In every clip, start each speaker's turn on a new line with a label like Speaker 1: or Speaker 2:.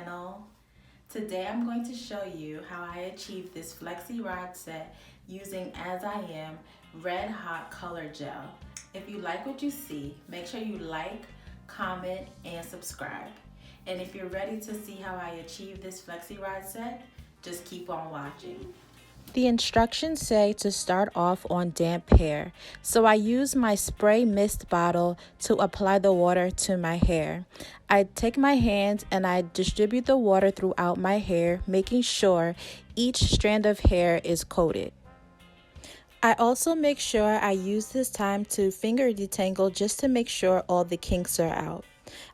Speaker 1: channel. Today I'm going to show you how I achieved this flexi rod set using As I Am Red Hot Color Gel. If you like what you see, make sure you like, comment, and subscribe. And if you're ready to see how I achieved this flexi rod set, just keep on watching. The instructions say to start off on damp hair, so I use my spray mist bottle to apply the water to my hair. I take my hands and I distribute the water throughout my hair, making sure each strand of hair is coated. I also make sure I use this time to finger detangle just to make sure all the kinks are out.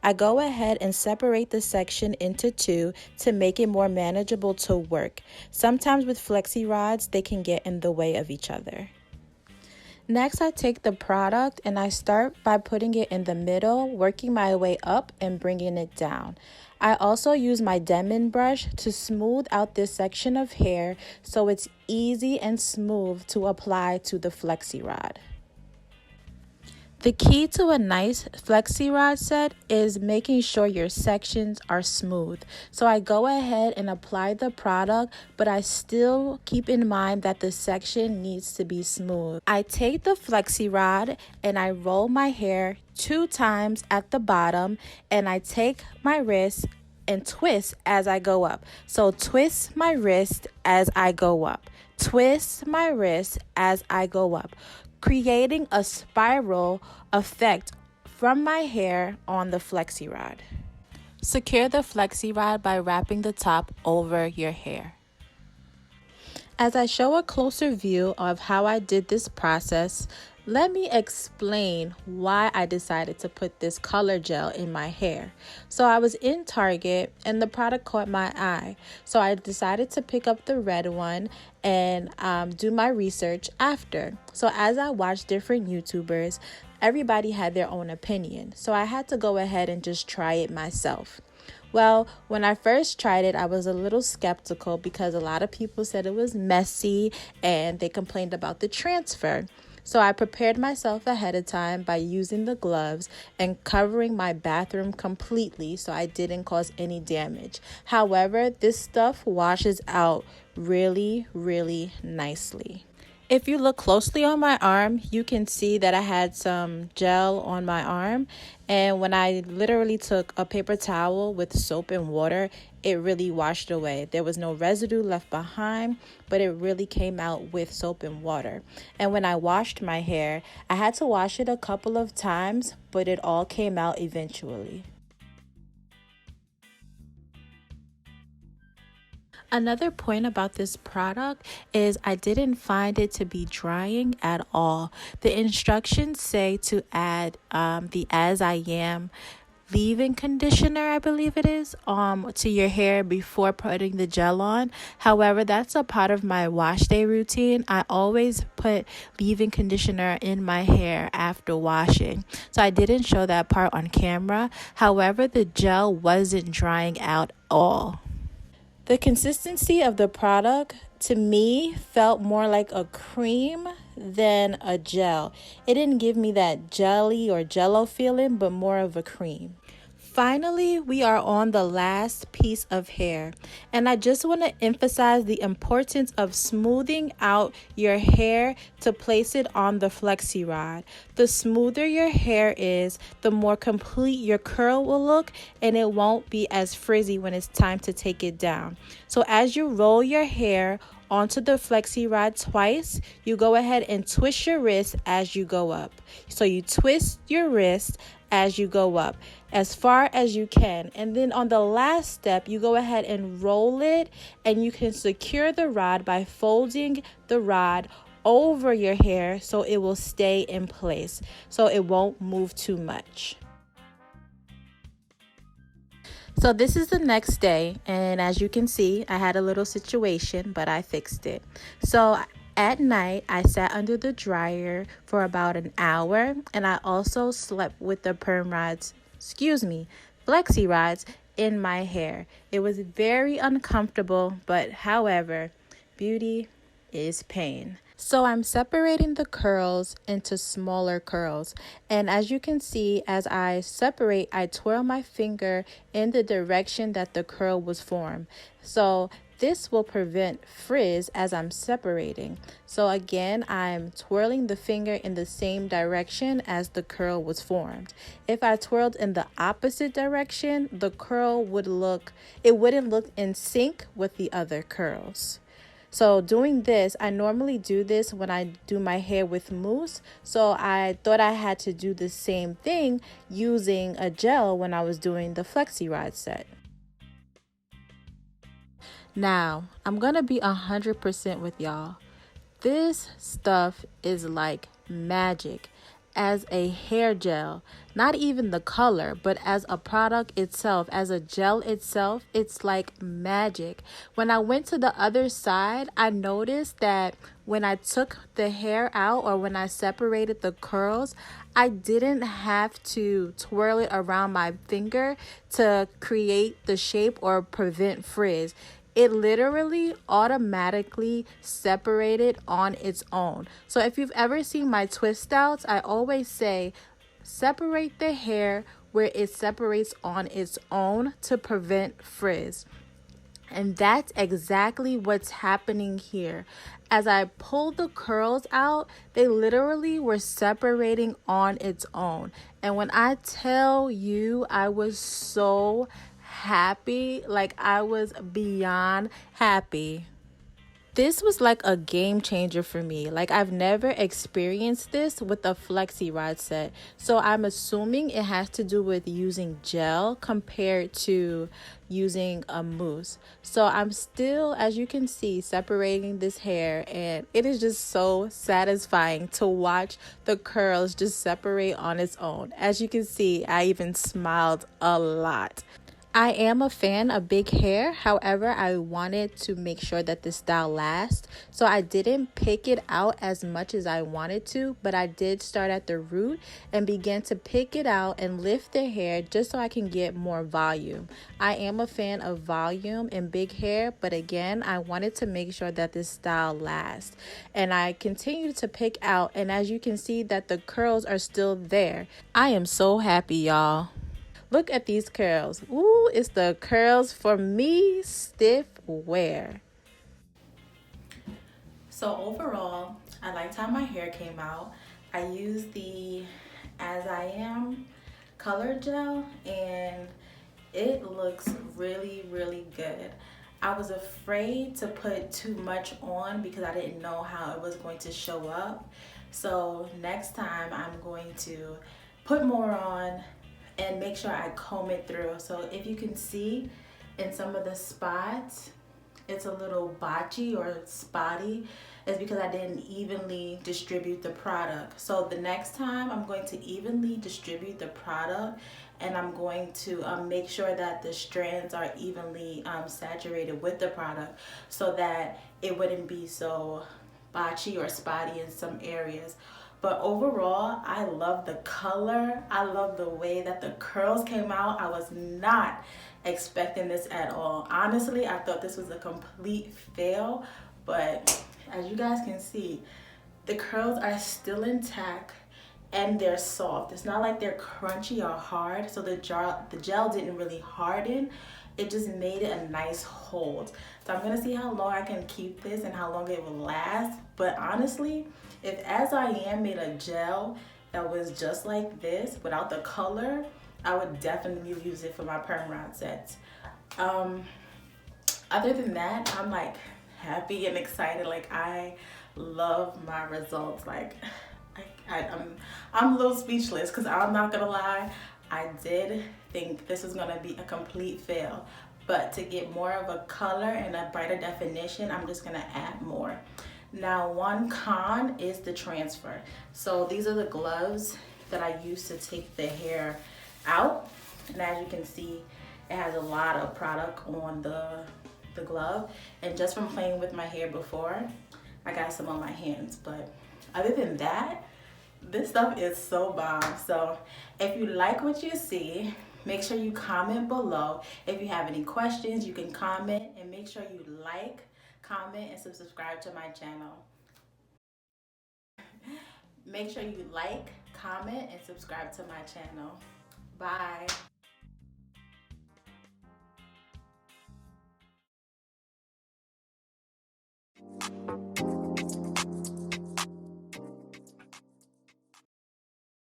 Speaker 1: I go ahead and separate the section into two to make it more manageable to work. Sometimes with flexi rods, they can get in the way of each other. Next, I take the product and I start by putting it in the middle, working my way up and bringing it down. I also use my Denman brush to smooth out this section of hair so it's easy and smooth to apply to the flexi rod. The key to a nice flexi rod set is making sure your sections are smooth. So I go ahead and apply the product, but I still keep in mind that the section needs to be smooth. I take the flexi rod and I roll my hair 2 times at the bottom, and I take my wrist and twist as I go up. So twist my wrist as I go up. Twist my wrist as I go up, creating a spiral effect from my hair on the flexi rod. Secure the flexi rod by wrapping the top over your hair. As I show a closer view of how I did this process, let me explain why I decided to put this color gel in my hair. So I was in Target and the product caught my eye. So I decided to pick up the red one and do my research after. So as I watched different YouTubers, everybody had their own opinion. So I had to go ahead and just try it myself. Well, when I first tried it, I was a little skeptical because a lot of people said it was messy and they complained about the transfer. So I prepared myself ahead of time by using the gloves and covering my bathroom completely so I didn't cause any damage. However, this stuff washes out really, really nicely. If you look closely on my arm, you can see that I had some gel on my arm. And when I literally took a paper towel with soap and water, it really washed away. There was no residue left behind, but it really came out with soap and water. And when I washed my hair, I had to wash it a couple of times, but it all came out eventually. Another point about this product is I didn't find it to be drying at all. The instructions say to add the As I Am leave-in conditioner, I believe it is, to your hair before putting the gel on. However, that's a part of my wash day routine. I always put leave-in conditioner in my hair after washing. So I didn't show that part on camera. However, the gel wasn't drying out all. The consistency of the product to me felt more like a cream than a gel. It didn't give me that jelly or jello feeling, but more of a cream. Finally, we are on the last piece of hair, and I just want to emphasize the importance of smoothing out your hair to place it on the flexi rod. The smoother your hair is, the more complete your curl will look, and it won't be as frizzy when it's time to take it down. So as you roll your hair onto the flexi rod twice, you go ahead and twist your wrist as you go up. So you twist your wrist as you go up as far as you can, and then on the last step you go ahead and roll it, and you can secure the rod by folding the rod over your hair so it will stay in place, so it won't move too much. So this is the next day, and as you can see, I had a little situation, but I fixed it. So at night, I sat under the dryer for about an hour, and I also slept with the flexi rods in my hair. It was very uncomfortable, but however, beauty is pain. So I'm separating the curls into smaller curls. And as you can see, as I separate, I twirl my finger in the direction that the curl was formed. So this will prevent frizz as I'm separating. So again, I'm twirling the finger in the same direction as the curl was formed. If I twirled in the opposite direction, the curl wouldn't look in sync with the other curls. So doing this, I normally do this when I do my hair with mousse. So I thought I had to do the same thing using a gel when I was doing the Flexi Rod set. Now, I'm going to be 100% with y'all. This stuff is like magic. As a hair gel, not even the color, but as a product itself, as a gel itself, it's like magic. When I went to the other side, I noticed that when I took the hair out or when I separated the curls, I didn't have to twirl it around my finger to create the shape or prevent frizz. It literally automatically separated on its own. So if you've ever seen my twist outs, I always say separate the hair where it separates on its own to prevent frizz. And that's exactly what's happening here. As I pulled the curls out, they literally were separating on its own. And when I tell you, I was so happy, like I was beyond happy. This was like a game changer for me. Like I've never experienced this with a Flexi Rod set. So I'm assuming it has to do with using gel compared to using a mousse. So I'm still, as you can see, separating this hair, and it is just so satisfying to watch the curls just separate on its own. As you can see, I even smiled a lot. I am a fan of big hair. However, I wanted to make sure that this style lasts. So I didn't pick it out as much as I wanted to, but I did start at the root and began to pick it out and lift the hair just so I can get more volume. I am a fan of volume in big hair, but again, I wanted to make sure that this style lasts. And I continued to pick out, and as you can see that the curls are still there. I am so happy, y'all. Look at these curls. Ooh, it's the curls for me stiff wear. So overall, I liked how my hair came out. I used the As I Am color gel and it looks really, really good. I was afraid to put too much on because I didn't know how it was going to show up. So next time I'm going to put more on and make sure I comb it through. So if you can see in some of the spots, it's a little botchy or spotty. It's because I didn't evenly distribute the product. So the next time I'm going to evenly distribute the product, and I'm going to make sure that the strands are evenly saturated with the product so that it wouldn't be so botchy or spotty in some areas. But overall, I love the color. I love the way that the curls came out. I was not expecting this at all. Honestly, I thought this was a complete fail, but as you guys can see, the curls are still intact and they're soft. It's not like they're crunchy or hard, so the gel didn't really harden. It just made it a nice hold. So I'm gonna see how long I can keep this and how long it will last. But honestly, if As I Am made a gel that was just like this without the color, I would definitely use it for my perm rod sets. Other than that, I'm like happy and excited. Like I love my results. Like I'm a little speechless because I'm not gonna lie, I did think this was gonna be a complete fail. But to get more of a color and a brighter definition, I'm just gonna add more. Now, one con is the transfer. So these are the gloves that I use to take the hair out. And as you can see, it has a lot of product on the glove. And just from playing with my hair before, I got some on my hands. But other than that, this stuff is so bomb. So if you like what you see, make sure you comment below. If you have any questions, you can comment, and make sure you like, comment, and subscribe to my channel. Make sure you like, comment, and subscribe to my channel. Bye.